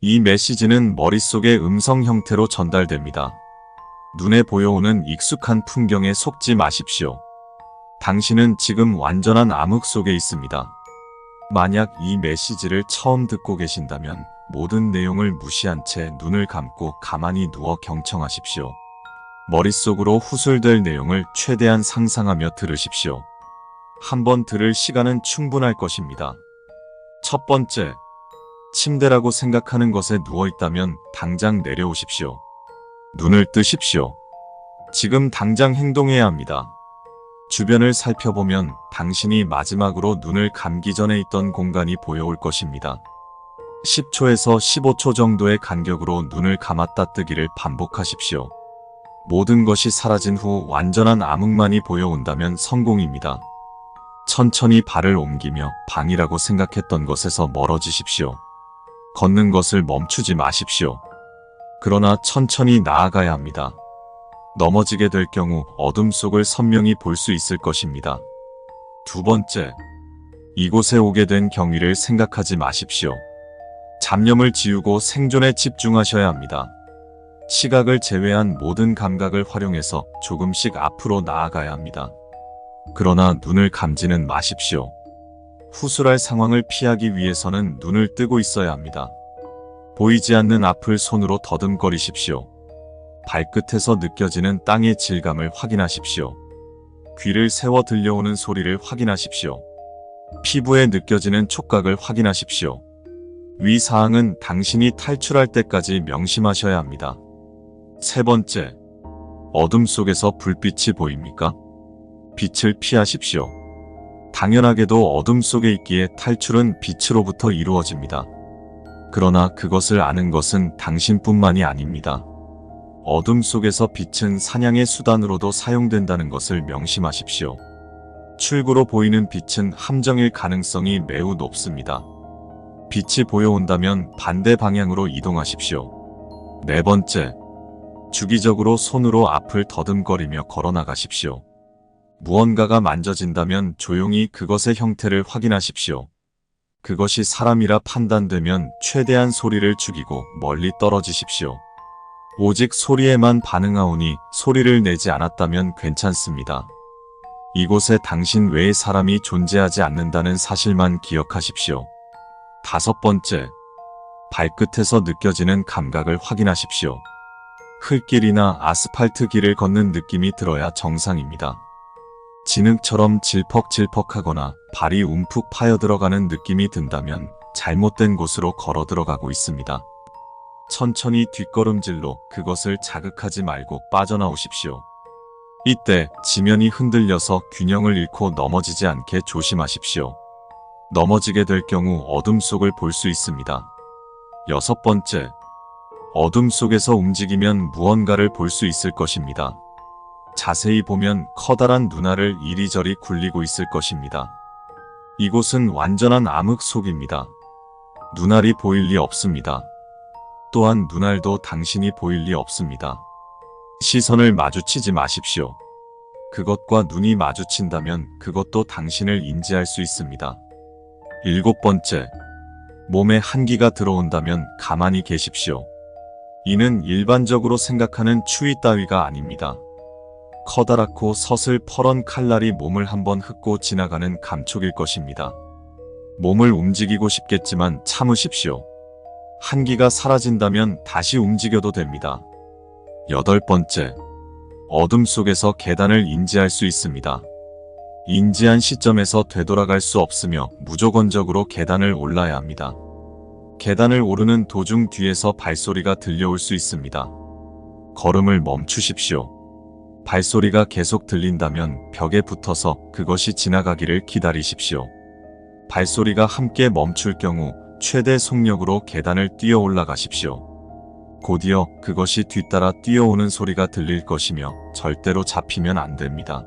이 메시지는 머릿속의 음성 형태로 전달됩니다. 눈에 보여오는 익숙한 풍경에 속지 마십시오. 당신은 지금 완전한 암흑 속에 있습니다. 만약 이 메시지를 처음 듣고 계신다면 모든 내용을 무시한 채 눈을 감고 가만히 누워 경청하십시오. 머릿속으로 후술될 내용을 최대한 상상하며 들으십시오. 한번 들을 시간은 충분할 것입니다. 첫 번째, 침대라고 생각하는 것에 누워있다면 당장 내려오십시오. 눈을 뜨십시오. 지금 당장 행동해야 합니다. 주변을 살펴보면 당신이 마지막으로 눈을 감기 전에 있던 공간이 보여올 것입니다. 10초에서 15초 정도의 간격으로 눈을 감았다 뜨기를 반복하십시오. 모든 것이 사라진 후 완전한 암흑만이 보여온다면 성공입니다. 천천히 발을 옮기며 방이라고 생각했던 것에서 멀어지십시오. 걷는 것을 멈추지 마십시오. 그러나 천천히 나아가야 합니다. 넘어지게 될 경우 어둠 속을 선명히 볼 수 있을 것입니다. 두 번째, 이곳에 오게 된 경위를 생각하지 마십시오. 잡념을 지우고 생존에 집중하셔야 합니다. 시각을 제외한 모든 감각을 활용해서 조금씩 앞으로 나아가야 합니다. 그러나 눈을 감지는 마십시오. 후술할 상황을 피하기 위해서는 눈을 뜨고 있어야 합니다. 보이지 않는 앞을 손으로 더듬거리십시오. 발끝에서 느껴지는 땅의 질감을 확인하십시오. 귀를 세워 들려오는 소리를 확인하십시오. 피부에 느껴지는 촉각을 확인하십시오. 위 사항은 당신이 탈출할 때까지 명심하셔야 합니다. 세 번째, 어둠 속에서 불빛이 보입니까? 빛을 피하십시오. 당연하게도 어둠 속에 있기에 탈출은 빛으로부터 이루어집니다. 그러나 그것을 아는 것은 당신뿐만이 아닙니다. 어둠 속에서 빛은 사냥의 수단으로도 사용된다는 것을 명심하십시오. 출구로 보이는 빛은 함정일 가능성이 매우 높습니다. 빛이 보여온다면 반대 방향으로 이동하십시오. 네 번째, 주기적으로 손으로 앞을 더듬거리며 걸어나가십시오. 무언가가 만져진다면 조용히 그것의 형태를 확인하십시오. 그것이 사람이라 판단되면 최대한 소리를 죽이고 멀리 떨어지십시오. 오직 소리에만 반응하오니 소리를 내지 않았다면 괜찮습니다. 이곳에 당신 외의 사람이 존재하지 않는다는 사실만 기억하십시오. 다섯 번째, 발끝에서 느껴지는 감각을 확인하십시오. 흙길이나 아스팔트 길을 걷는 느낌이 들어야 정상입니다. 진흙처럼 질퍽질퍽하거나 발이 움푹 파여들어가는 느낌이 든다면 잘못된 곳으로 걸어 들어가고 있습니다. 천천히 뒷걸음질로 그것을 자극하지 말고 빠져나오십시오. 이때 지면이 흔들려서 균형을 잃고 넘어지지 않게 조심하십시오. 넘어지게 될 경우 어둠 속을 볼 수 있습니다. 여섯 번째, 어둠 속에서 움직이면 무언가를 볼 수 있을 것입니다. 자세히 보면 커다란 눈알을 이리저리 굴리고 있을 것입니다. 이곳은 완전한 암흑 속입니다. 눈알이 보일 리 없습니다. 또한 눈알도 당신이 보일 리 없습니다. 시선을 마주치지 마십시오. 그것과 눈이 마주친다면 그것도 당신을 인지할 수 있습니다. 일곱 번째, 몸에 한기가 들어온다면 가만히 계십시오. 이는 일반적으로 생각하는 추위 따위가 아닙니다. 커다랗고 서슬퍼런 칼날이 몸을 한번 훑고 지나가는 감촉일 것입니다. 몸을 움직이고 싶겠지만 참으십시오. 한기가 사라진다면 다시 움직여도 됩니다. 여덟 번째, 어둠 속에서 계단을 인지할 수 있습니다. 인지한 시점에서 되돌아갈 수 없으며 무조건적으로 계단을 올라야 합니다. 계단을 오르는 도중 뒤에서 발소리가 들려올 수 있습니다. 걸음을 멈추십시오. 발소리가 계속 들린다면 벽에 붙어서 그것이 지나가기를 기다리십시오. 발소리가 함께 멈출 경우 최대 속력으로 계단을 뛰어 올라가십시오. 곧이어 그것이 뒤따라 뛰어오는 소리가 들릴 것이며 절대로 잡히면 안 됩니다.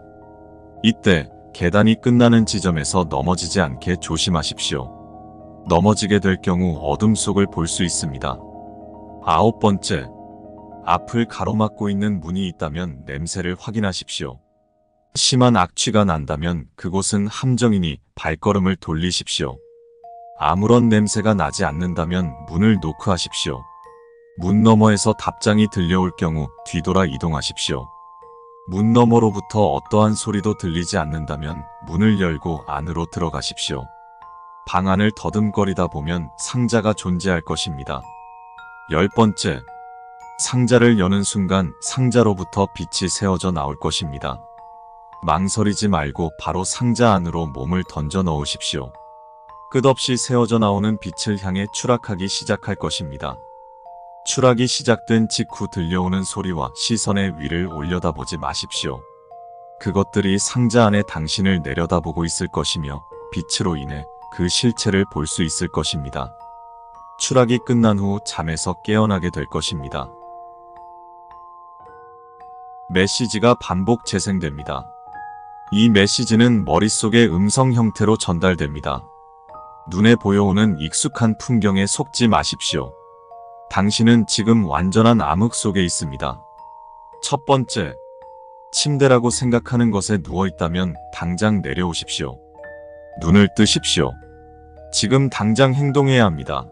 이때 계단이 끝나는 지점에서 넘어지지 않게 조심하십시오. 넘어지게 될 경우 어둠 속을 볼 수 있습니다. 아홉 번째, 앞을 가로막고 있는 문이 있다면 냄새를 확인하십시오. 심한 악취가 난다면 그곳은 함정이니 발걸음을 돌리십시오. 아무런 냄새가 나지 않는다면 문을 노크하십시오. 문 너머에서 답장이 들려올 경우 뒤돌아 이동하십시오. 문 너머로부터 어떠한 소리도 들리지 않는다면 문을 열고 안으로 들어가십시오. 방 안을 더듬거리다 보면 상자가 존재할 것입니다. 10번째, 상자를 여는 순간 상자로부터 빛이 새어져 나올 것입니다. 망설이지 말고 바로 상자 안으로 몸을 던져 넣으십시오. 끝없이 새어져 나오는 빛을 향해 추락하기 시작할 것입니다. 추락이 시작된 직후 들려오는 소리와 시선의 위를 올려다보지 마십시오. 그것들이 상자 안에 당신을 내려다보고 있을 것이며 빛으로 인해 그 실체를 볼 수 있을 것입니다. 추락이 끝난 후 잠에서 깨어나게 될 것입니다. 메시지가 반복 재생됩니다. 이 메시지는 머릿속의 음성 형태로 전달됩니다. 눈에 보여오는 익숙한 풍경에 속지 마십시오. 당신은 지금 완전한 암흑 속에 있습니다. 첫 번째, 침대라고 생각하는 것에 누워있다면 당장 내려오십시오. 눈을 뜨십시오. 지금 당장 행동해야 합니다.